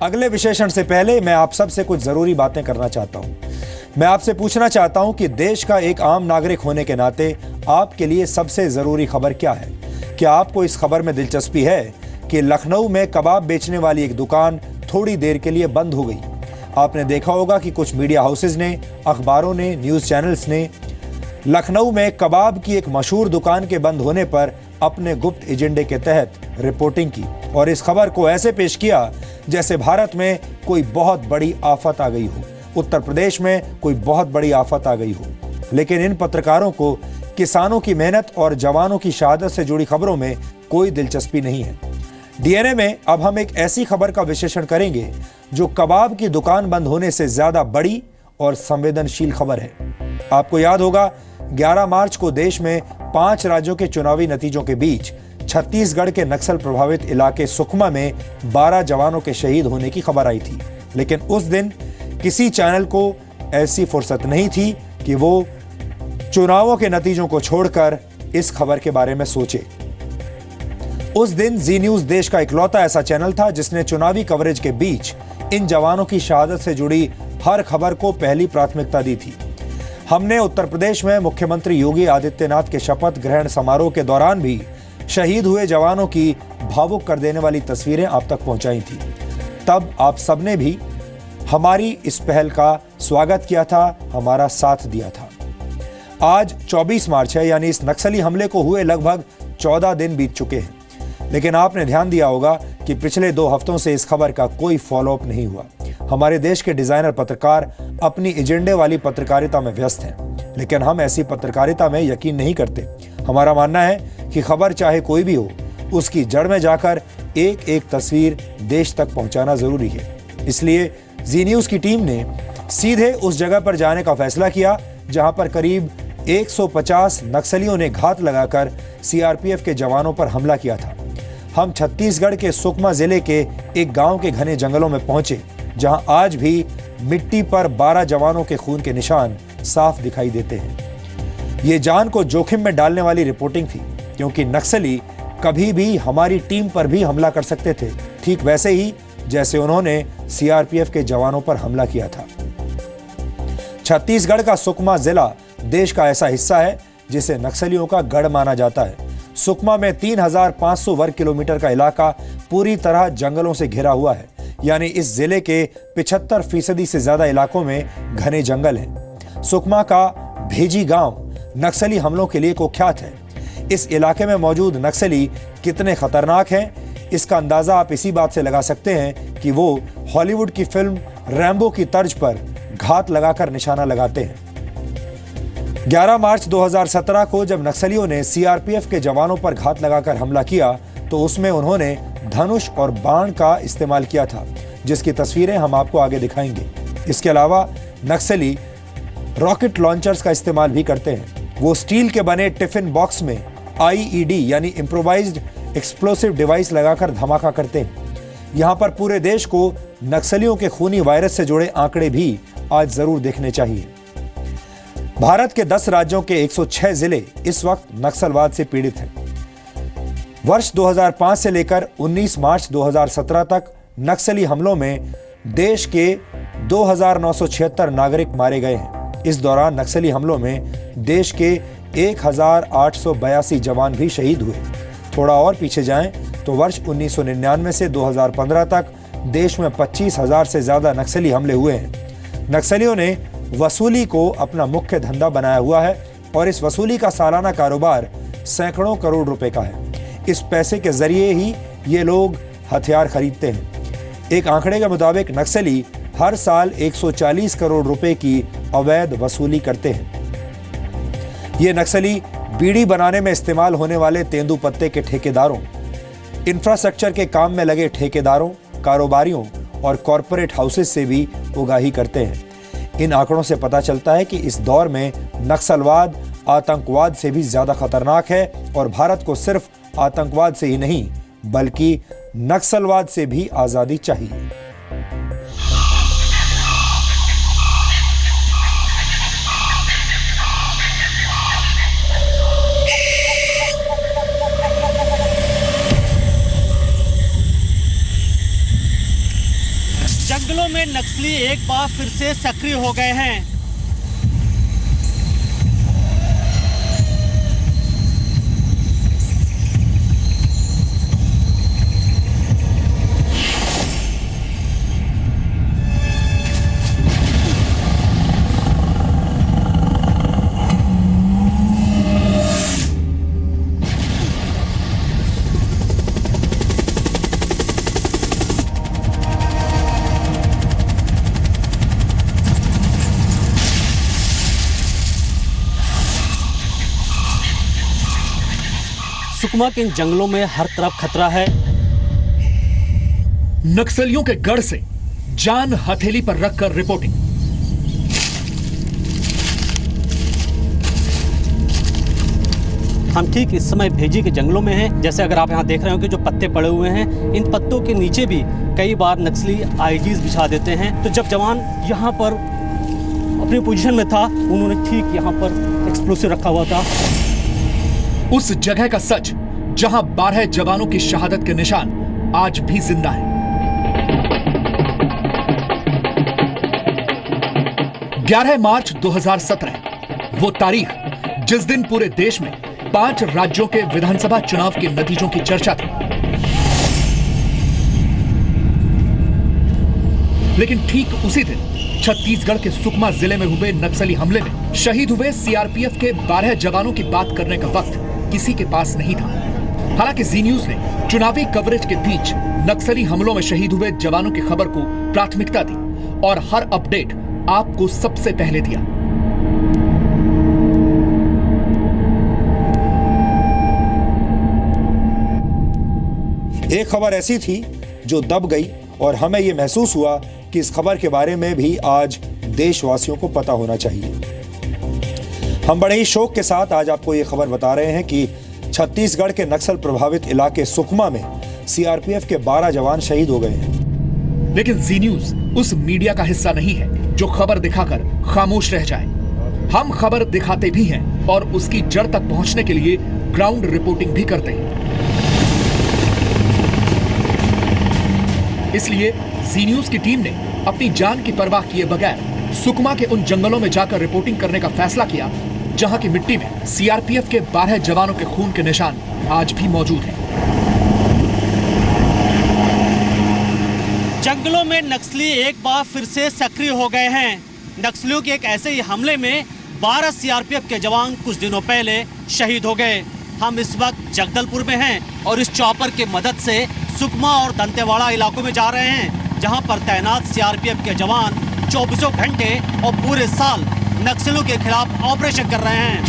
अगले विश्लेषण से पहले मैं आप सबसे कुछ जरूरी बातें करना चाहता हूं। मैं आपसे पूछना चाहता हूं कि देश का एक आम नागरिक होने के नाते आपके लिए सबसे जरूरी खबर क्या है? क्या आपको इस खबर में दिलचस्पी है कि लखनऊ में कबाब बेचने वाली एक दुकान थोड़ी देर के लिए बंद हो गई? आपने देखा होगा कि कुछ मीडिया हाउसेज ने, अखबारों ने, न्यूज चैनल्स ने लखनऊ में कबाब की एक मशहूर दुकान के बंद होने पर अपने गुप्त एजेंडे के तहत रिपोर्टिंग की और इस खबर को ऐसे पेश किया जैसे भारत में कोई बहुत बड़ी आफत आ गई हो, उत्तर प्रदेश में कोई बहुत बड़ी आफत आ गई हो। लेकिन इन पत्रकारों को किसानों की मेहनत और जवानों की शहादत से जुड़ी खबरों में कोई दिलचस्पी नहीं है। डीएनए में अब हम एक ऐसी खबर का विश्लेषण करेंगे जो कबाब की दुकान बंद होने से ज्यादा बड़ी और संवेदनशील खबर है। आपको याद होगा 11 मार्च को देश में 5 राज्यों के चुनावी नतीजों के बीच छत्तीसगढ़ के नक्सल प्रभावित इलाके सुकमा में 12 जवानों के शहीद होने की खबर आई थी। लेकिन उस दिन किसी चैनल को ऐसी फुर्सत नहीं थी कि वो चुनावों के नतीजों को छोड़कर इस खबर के बारे में सोचे। उस दिन जी न्यूज देश का इकलौता ऐसा चैनल था जिसने चुनावी कवरेज के बीच इन जवानों की शहादत से जुड़ी हर खबर को पहली प्राथमिकता दी थी। हमने उत्तर प्रदेश में मुख्यमंत्री योगी आदित्यनाथ के शपथ ग्रहण समारोह के दौरान भी शहीद हुए जवानों की भावुक कर देने वाली तस्वीरें आप तक पहुंचाई थी। तब आप सबने भी हमारी इस पहल का स्वागत किया था, हमारा साथ दिया था। आज 24 मार्च है, यानी इस नक्सली हमले को हुए लगभग 14 दिन बीत चुके हैं। लेकिन आपने ध्यान दिया होगा कि पिछले 2 हफ्तों से इस खबर का कोई फॉलोअप नहीं हुआ। हमारे देश के डिजाइनर पत्रकार अपनी एजेंडे वाली पत्रकारिता में व्यस्त हैं, लेकिन हम ऐसी पत्रकारिता में यकीन नहीं करते। हमारा मानना है कि खबर चाहे कोई भी हो, उसकी जड़ में जाकर एक एक तस्वीर देश तक पहुंचाना जरूरी है। इसलिए जी न्यूज की टीम ने सीधे उस जगह पर जाने का फैसला किया जहां पर करीब 150 नक्सलियों ने घात लगाकर सीआरपीएफ के जवानों पर हमला किया था। हम छत्तीसगढ़ के सुकमा जिले के एक गांव के घने जंगलों में पहुंचे, जहां आज भी मिट्टी पर 12 जवानों के खून के निशान साफ दिखाई देते हैं। ये जान को जोखिम में डालने वाली रिपोर्टिंग थी, क्योंकि नक्सली कभी भी हमारी टीम पर भी हमला कर सकते थे, ठीक वैसे ही जैसे उन्होंने सीआरपीएफ के जवानों पर हमला किया था। छत्तीसगढ़ का सुकमा जिला देश का ऐसा हिस्सा है जिसे नक्सलियों का गढ़ माना जाता है। सुकमा में 3500 वर्ग किलोमीटर का इलाका पूरी तरह जंगलों से घिरा हुआ है, यानी इस जिले के 75% से ज्यादा इलाकों में घने जंगल हैं। सुकमा का भेजी गांव नक्सली हमलों के लिए कुख्यात है। इस इलाके में मौजूद नक्सली कितने खतरनाक हैं, इसका अंदाजा आप इसी बात से लगा सकते हैं कि वो हॉलीवुड की फिल्म रैम्बो की तर्ज पर घात लगाकर निशाना लगाते हैं। 11 मार्च 2017 को जब नक्सलियों ने सीआरपीएफ के जवानों पर घात लगाकर हमला किया तो उसमें उन्होंने धनुष और बाण का इस्तेमाल किया था, जिसकी तस्वीरें हम आपको आगे दिखाएंगे। इसके अलावा नक्सली रॉकेट लॉन्चर्स का इस्तेमाल भी करते हैं। वो स्टील के बने टिफिन बॉक्स में आईईडी यानी इम्प्रोवाइज्ड एक्सप्लोसिव डिवाइस लगाकर धमाका करते हैं। यहां पर पूरे देश को नक्सलियों के खूनी वायरस से जुड़े आंकड़े भी आज जरूर देखने चाहिए। भारत के 10 राज्यों के 106 जिले इस वक्त नक्सलवाद से पीड़ित हैं। वर्ष 2005 से लेकर 19 मार्च 2017 तक नक्सली हमलों में देश के 2976 नागरिक मारे गए हैं। इस दौरान नक्सली हमलों में देश के 1882 जवान भी शहीद हुए। थोड़ा और पीछे जाएं तो वर्ष 1999 से 2015 तक देश में 25,000 से ज्यादा नक्सली हमले हुए हैं। नक्सलियों ने वसूली को अपना मुख्य धंधा बनाया हुआ है और इस वसूली का सालाना कारोबार सैकड़ों करोड़ रुपए का है। इस पैसे के जरिए ही ये लोग हथियार खरीदते हैं। एक आंकड़े के मुताबिक नक्सली हर साल 140 करोड़ रुपए की अवैध वसूली करते हैं। ये नक्सली बीड़ी बनाने में इस्तेमाल होने वाले तेंदुपत्ते के ठेकेदारों, इंफ्रास्ट्रक्चर के काम में लगे ठेकेदारों, कारोबारियों और कॉरपोरेट हाउसेस से भी उगाही करते हैं। इन आंकड़ों से पता चलता है कि इस दौर में नक्सलवाद आतंकवाद से भी ज्यादा खतरनाक है और भारत को सिर्फ आतंकवाद से ही नहीं बल्कि नक्सलवाद से भी आजादी चाहिए। जंगलों में नक्सली एक बार फिर से सक्रिय हो गए हैं। सुकमा के इन जंगलों में हर तरफ खतरा है। नक्सलियों के गढ़ से जान हथेली पर रखकर रिपोर्टिंग। हम ठीक इस समय भेजी के जंगलों में हैं। जैसे अगर आप यहाँ देख रहे हो कि जो पत्ते पड़े हुए हैं, इन पत्तों के नीचे भी कई बार नक्सली आईडीज बिछा देते हैं। तो जब जवान यहाँ पर अपनी पोजीशन में था, उन्होंने ठीक यहाँ पर एक्सप्लोसिव रखा हुआ था। उस जगह का सच जहां 12 जवानों की शहादत के निशान आज भी जिंदा हैं। 11 मार्च 2017 वो तारीख जिस दिन पूरे देश में 5 राज्यों के विधानसभा चुनाव के नतीजों की चर्चा थी। लेकिन ठीक उसी दिन छत्तीसगढ़ के सुकमा जिले में हुए नक्सली हमले में शहीद हुए सीआरपीएफ के 12 जवानों की बात करने का वक्त किसी के पास नहीं था। हालांकि जी न्यूज ने चुनावी कवरेज के बीच नक्सली हमलों में शहीद हुए जवानों की खबर को प्राथमिकता दी और हर अपडेट आपको सबसे पहले दिया। एक खबर ऐसी थी जो दब गई और हमें यह महसूस हुआ कि इस खबर के बारे में भी आज देशवासियों को पता होना चाहिए। हम बड़े ही शौक के साथ आज आपको ये खबर बता रहे हैं कि छत्तीसगढ़ के नक्सल प्रभावित इलाके सुकमा में सीआरपीएफ के 12 जवान शहीद हो गए हैं। लेकिन जी न्यूज उस मीडिया का हिस्सा नहीं है जो खबर दिखाकर खामोश रह जाए। हम खबर दिखाते भी हैं और उसकी जड़ तक पहुंचने के लिए ग्राउंड रिपोर्टिंग भी करते हैं। इसलिए जी न्यूज की टीम ने अपनी जान की परवाह किए बगैर सुकमा के उन जंगलों में जाकर रिपोर्टिंग करने का फैसला किया जहां की मिट्टी में सीआरपीएफ के 12 जवानों के खून के निशान आज भी मौजूद हैं। जंगलों में नक्सली एक बार फिर से सक्रिय हो गए हैं। नक्सलियों के एक ऐसे ही हमले में 12 सीआरपीएफ के जवान कुछ दिनों पहले शहीद हो गए। हम इस वक्त जगदलपुर में हैं और इस चॉपर की मदद से सुकमा और दंतेवाड़ा इलाकों में जा रहे हैं, जहां पर तैनात सीआरपीएफ के जवान 24 घंटे और पूरे साल नक्सलियों के खिलाफ ऑपरेशन कर रहे हैं।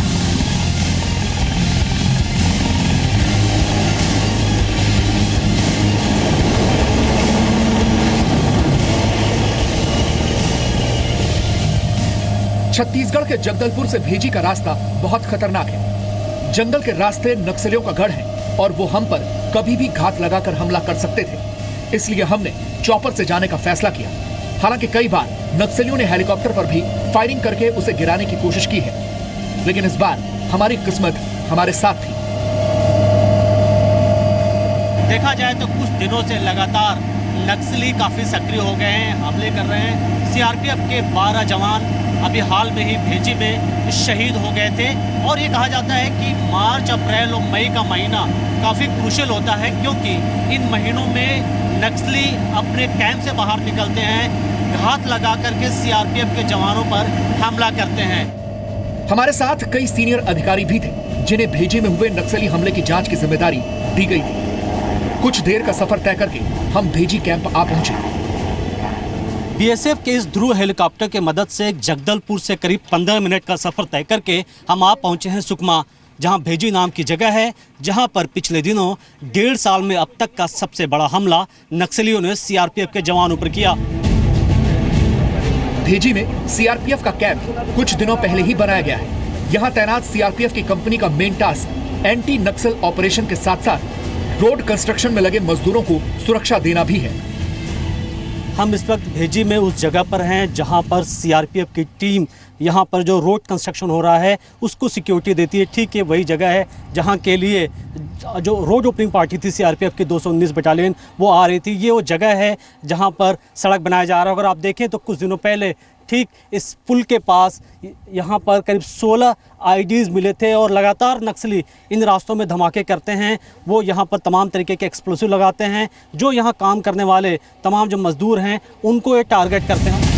छत्तीसगढ़ के जगदलपुर से भेजी का रास्ता बहुत खतरनाक है। जंगल के रास्ते नक्सलियों का गढ़ है और वो हम पर कभी भी घात लगाकर हमला कर सकते थे। इसलिए हमने चॉपर से जाने का फैसला किया। हालांकि कई बार नक्सलियों ने हेलीकॉप्टर पर भी फायरिंग करके उसे गिराने की कोशिश की है, लेकिन इस बार हमारी किस्मत हमारे साथ थी। देखा जाए तो कुछ दिनों से लगातार नक्सली काफी सक्रिय हो गए हैं, हमले कर रहे हैं। सीआरपीएफ के 12 जवान अभी हाल में ही भेजी में शहीद हो गए थे और ये कहा जाता है कि मार्च, अप्रैल और मई का महीना काफ़ी क्रूशियल होता है, क्योंकि इन महीनों में नक्सली अपने कैंप से बाहर निकलते हैं, घात लगा करके सीआरपीएफ के जवानों पर हमला करते हैं। हमारे साथ कई सीनियर अधिकारी भी थे जिन्हें भेजे में हुए नक्सली हमले की जांच की जिम्मेदारी दी गई थी। कुछ देर का सफर तय करके हम भेजी कैंप आ पहुंचे। बीएसएफ के इस ध्रुव हेलीकॉप्टर के मदद से जगदलपुर से करीब 15 मिनट का सफर तय करके हम आ पहुंचे हैं सुकमा, जहां भेजी नाम की जगह है, जहां पर पिछले दिनों 1.5 साल में अब तक का सबसे बड़ा हमला नक्सलियों ने सीआरपीएफ के जवानों पर किया। भेजी में सीआरपीएफ का कैंप कुछ दिनों पहले ही बनाया गया है। यहाँ तैनात सीआरपीएफ की कंपनी का मेन टास्क एंटी नक्सल ऑपरेशन के साथ साथ रोड कंस्ट्रक्शन में लगे मजदूरों को सुरक्षा देना भी है। हम इस वक्त भेजी में उस जगह पर हैं जहां पर सीआरपीएफ की टीम यहां पर जो रोड कंस्ट्रक्शन हो रहा है उसको सिक्योरिटी देती है। ठीक है, वही जगह है जहां के लिए जो रोड ओपनिंग पार्टी थी सीआरपीएफ की 219 बटालियन, वो आ रही थी। ये वो जगह है जहाँ पर सड़क बनाया जा रहा है। अगर आप देखें तो कुछ दिनों पहले ठीक इस पुल के पास यहाँ पर करीब 16 आईडीज़ मिले थे और लगातार नक्सली इन रास्तों में धमाके करते हैं। वो यहाँ पर तमाम तरीके के एक्सप्लोसिव लगाते हैं। जो यहाँ काम करने वाले तमाम जो मज़दूर हैं उनको ये टारगेट करते हैं।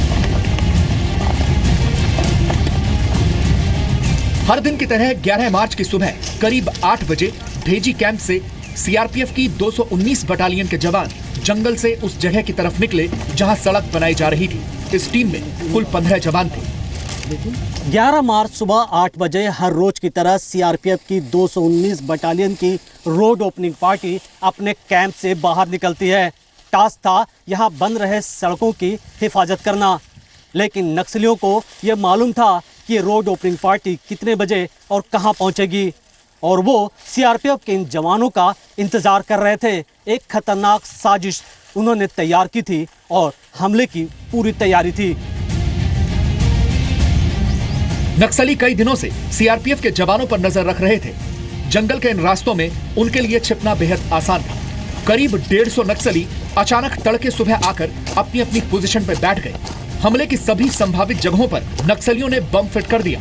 हर दिन की तरह 11 मार्च की सुबह करीब 8 बजे भेजी कैंप से सीआरपीएफ की 219 बटालियन के जवान जंगल से उस जगह की तरफ निकले जहां सड़क बनाई जा रही थी। इस टीम में कुल 15 जवान थे। 11 मार्च सुबह 8 बजे हर रोज की तरह सीआरपीएफ की 219 बटालियन की रोड ओपनिंग पार्टी अपने कैंप से बाहर निकलती है। टास्क था यहाँ बन रहे सड़कों की हिफाजत करना, लेकिन नक्सलियों को ये मालूम था कि ये रोड ओपनिंग पार्टी कितने बजे और कहाँ पहुँचेगी, और वो सीआरपीएफ के इन जवानों का इंतज़ार कर रहे थे। एक खतरनाक साजिश उन्होंने तैयार की थी और हमले की पूरी तैयारी थी। नक्सली कई दिनों से सीआरपीएफ के जवानों पर नजर रख रहे थे। जंगल के इन रास्तों में उनके लिए छिपना बेहद आसान था। करीब 150 नक्सली अचानक तड़के सुबह आकर अपनी अपनी पोजीशन पर बैठ गए। हमले की सभी संभावित जगहों पर नक्सलियों ने बम फिट कर दिया।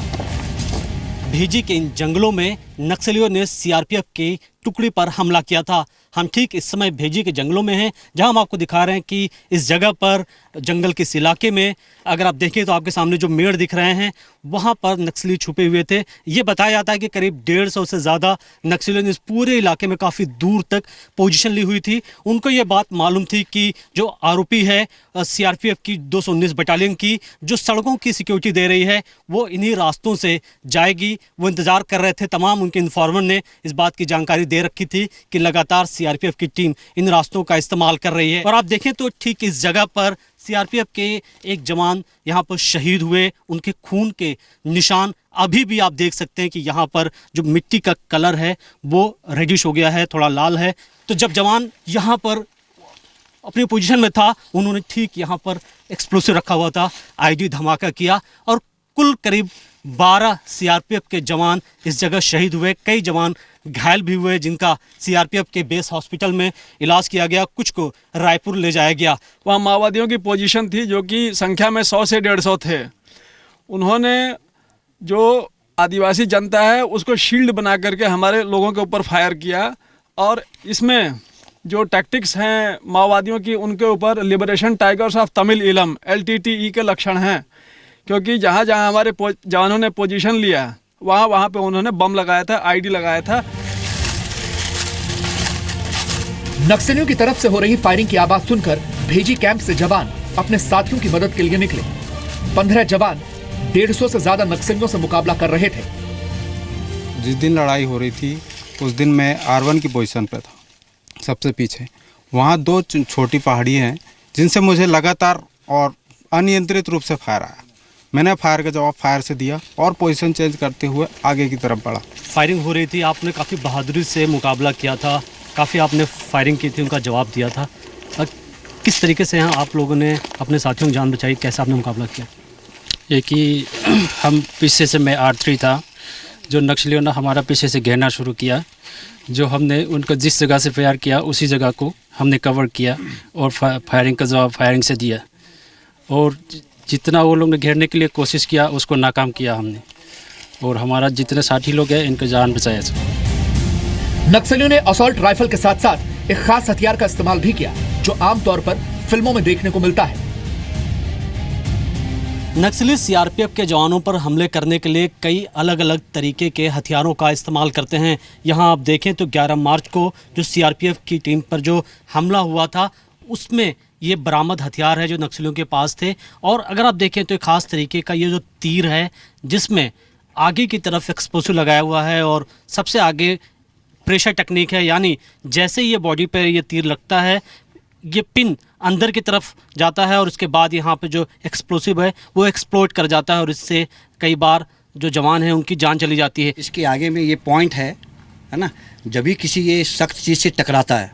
भेजी के इन जंगलों में नक्सलियों ने सीआरपीएफ की टुकड़ी पर हमला किया था। हम ठीक इस समय भेजी के जंगलों में हैं, जहां हम आपको दिखा रहे हैं कि इस जगह पर जंगल के इस इलाके में अगर आप देखें तो आपके सामने जो मेड़ दिख रहे हैं वहां पर नक्सली छुपे हुए थे। ये बताया जाता है कि करीब 150 से ज़्यादा नक्सलियों ने इस पूरे इलाके में काफ़ी दूर तक पोजीशन ली हुई थी। उनको ये बात मालूम थी कि जो आरोपी है सीआरपीएफ की 219 बटालियन की जो सड़कों की सिक्योरिटी दे रही है वो इन्हीं रास्तों से जाएगी। वो इंतज़ार कर रहे थे। तमाम उनके इन्फॉर्मर ने इस बात की जानकारी दे रखी थी कि लगातार सीआरपीएफ की टीम इन रास्तों का इस्तेमाल कर रही है। और आप देखें तो ठीक इस जगह पर सीआरपीएफ के एक जवान यहाँ पर शहीद हुए। उनके खून के निशान अभी भी आप देख सकते हैं कि यहाँ पर जो मिट्टी का कलर है वो रेडिश हो गया है, थोड़ा लाल है। तो जब जवान यहाँ पर अपनी पोजीशन में था उन्होंने ठीक यहाँ पर एक्सप्लोसिव रखा हुआ था, आईडी धमाका किया और कुल करीब 12 सीआरपीएफ के जवान इस जगह शहीद हुए। कई जवान घायल भी हुए जिनका सीआरपीएफ के बेस हॉस्पिटल में इलाज किया गया, कुछ को रायपुर ले जाया गया। वहाँ माओवादियों की पोजीशन थी जो कि संख्या में 100 से 150 थे। उन्होंने जो आदिवासी जनता है उसको शील्ड बना करके हमारे लोगों के ऊपर फायर किया और इसमें जो टैक्टिक्स हैं माओवादियों की उनके ऊपर लिबरेशन टाइगर्स ऑफ तमिल इलम LTTE के लक्षण हैं, क्योंकि जहाँ जहाँ हमारे जवानों ने पोजीशन लिया वहाँ पे उन्होंने बम लगाया था, आईडी लगाया था। नक्सलियों की तरफ से हो रही फायरिंग की आवाज सुनकर भेजी कैंप से जवान अपने साथियों की मदद के लिए निकले। 15 जवान 150 से ज्यादा नक्सलियों से मुकाबला कर रहे थे। जिस दिन लड़ाई हो रही थी उस दिन मैं R1 की पोजीशन पे था, सबसे पीछे। वहाँ 2 छोटी पहाड़ी हैं जिनसे मुझे लगातार और अनियंत्रित रूप से फायर आया। मैंने फायर का जवाब फायर से दिया और पोजीशन चेंज करते हुए आगे की तरफ बढ़ा। फायरिंग हो रही थी, आपने काफ़ी बहादुरी से मुकाबला किया था, काफ़ी आपने फायरिंग की थी, उनका जवाब दिया था। किस तरीके से यहाँ आप लोगों ने अपने साथियों की जान बचाई, कैसे आपने मुकाबला किया? ये कि हम पीछे से मैं R3 था, जो नक्सलियों ने हमारा पीछे से घेरना शुरू किया। जो हमने उनको जिस जगह से फायर किया उसी जगह को हमने कवर किया और फायरिंग का जवाब फायरिंग से दिया। और जितना वो लोग ने घेरने के लिए कोशिश किया उसको नाकाम किया हमने, और हमारा जितने साथी लोग हैं इनका जान बचाया। नक्सलियों ने असॉल्ट राइफल के साथ साथ एक खास हथियार का इस्तेमाल भी किया जो आमतौर पर फिल्मों में देखने को मिलता है। नक्सली सीआरपीएफ के जवानों पर हमले करने के लिए कई अलग अलग तरीके के हथियारों का इस्तेमाल करते हैं। यहाँ आप देखें तो 11 मार्च को जो सीआरपीएफ की टीम पर जो हमला हुआ था उसमें ये बरामद हथियार है जो नक्सलियों के पास थे। और अगर आप देखें तो एक ख़ास तरीके का ये जो तीर है जिसमें आगे की तरफ एक्सप्लोसिव लगाया हुआ है और सबसे आगे प्रेशर टेक्निक है, यानी जैसे ये बॉडी पर ये तीर लगता है ये पिन अंदर की तरफ जाता है और उसके बाद यहाँ पे जो एक्सप्लोसिव है वो एक्सप्लोड कर जाता है और इससे कई बार जो जवान हैं उनकी जान चली जाती है। इसके आगे में ये पॉइंट है ना, जब भी किसी ये सख्त चीज़ से टकराता है,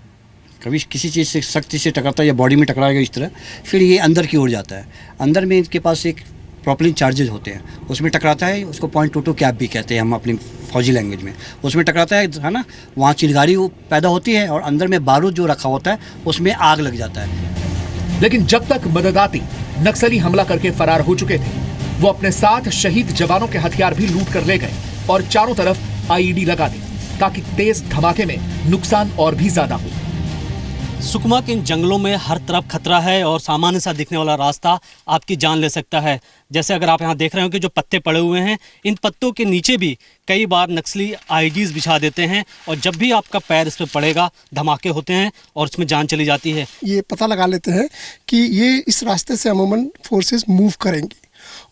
कभी किसी चीज़ से सख्त चीज़ से टकराता है या बॉडी में टकराएगा इस तरह, फिर ये अंदर की ओर जाता है। अंदर में इनके पास एक प्रोपलिन चार्जेज होते हैं, उसमें टकराता है, उसको .22 कैप भी कहते हैं हम अपनी फौजी लैंग्वेज में, उसमें टकराता है ना, वहाँ चिंगारी पैदा होती है और अंदर में बारूद जो रखा होता है उसमें आग लग जाता है। लेकिन जब तक मदद आती, नक्सली हमला करके फरार हो चुके थे। वो अपने साथ शहीद जवानों के हथियार भी लूट कर ले गए और चारों तरफ आईईडी लगा दी ताकि तेज धमाके में नुकसान और भी ज्यादा हो। सुकमा के इन जंगलों में हर तरफ खतरा है और सामान्य सा दिखने वाला रास्ता आपकी जान ले सकता है। जैसे अगर आप यहाँ देख रहे हो कि जो पत्ते पड़े हुए हैं, इन पत्तों के नीचे भी कई बार नक्सली आईडीज बिछा देते हैं और जब भी आपका पैर इस पर पड़ेगा धमाके होते हैं और उसमें जान चली जाती है। ये पता लगा लेते हैं कि ये इस रास्ते से अमूमन फोर्सेस मूव करेंगी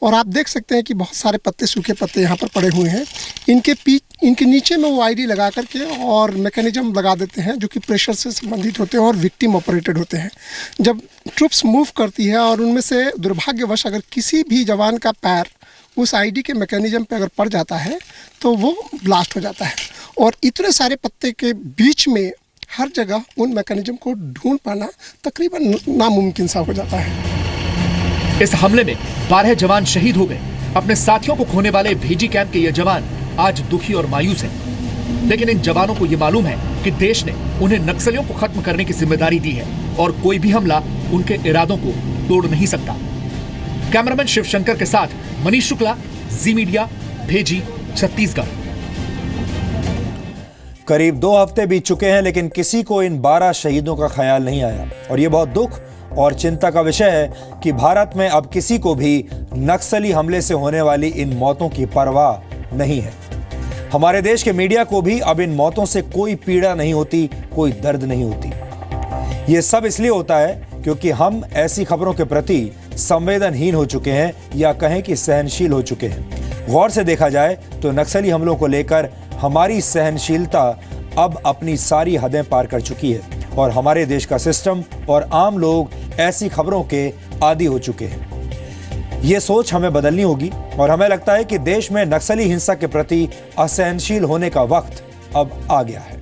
और आप देख सकते हैं कि बहुत सारे पत्ते, सूखे पत्ते यहाँ पर पड़े हुए हैं। इनके नीचे में वो आईडी लगा करके और मैकेनिज्म लगा देते हैं जो कि प्रेशर से संबंधित होते हैं और विक्टिम ऑपरेटेड होते हैं। जब ट्रुप्स मूव करती है और उनमें से दुर्भाग्यवश अगर किसी भी जवान का पैर उस आईडी के मैकेनिज्म पे अगर पड़ जाता है तो वो ब्लास्ट हो जाता है और इतने सारे पत्ते के बीच में हर जगह उन मैकेनिज्म को ढूंढ पाना तकरीबन नामुमकिन सा हो जाता है। इस हमले में 12 जवान शहीद हो गए। अपने साथियों को खोने वाले भेजी कैंप के ये जवान आज दुखी और मायूस हैं। लेकिन इन जवानों को ये मालूम है कि देश ने उन्हें नक्सलियों को खत्म करने की जिम्मेदारी दी है और कोई भी हमला उनके इरादों को तोड़ नहीं सकता। कैमरामैन शिवशंकर के साथ मनीष शुक्ला, जी मीडिया, भेजी, छत्तीसगढ़। करीब 2 हफ्ते बीत चुके हैं लेकिन किसी को इन 12 शहीदों का ख्याल नहीं आया और ये बहुत दुख और चिंता का विषय है कि भारत में अब किसी को भी नक्सली हमले से होने वाली इन मौतों की परवाह नहीं है। हमारे देश के मीडिया को भी अब इन मौतों से कोई पीड़ा नहीं होती, कोई दर्द नहीं होती। ये सब इसलिए होता है क्योंकि हम ऐसी खबरों के प्रति संवेदनहीन हो चुके हैं या कहें कि सहनशील हो चुके हैं। गौर से देखा जाए तो नक्सली हमलों को लेकर हमारी सहनशीलता अब अपनी सारी हदें पार कर चुकी है और हमारे देश का सिस्टम और आम लोग ऐसी खबरों के आदी हो चुके हैं। ये सोच हमें बदलनी होगी और हमें लगता है कि देश में नक्सली हिंसा के प्रति असहनशील होने का वक्त अब आ गया है।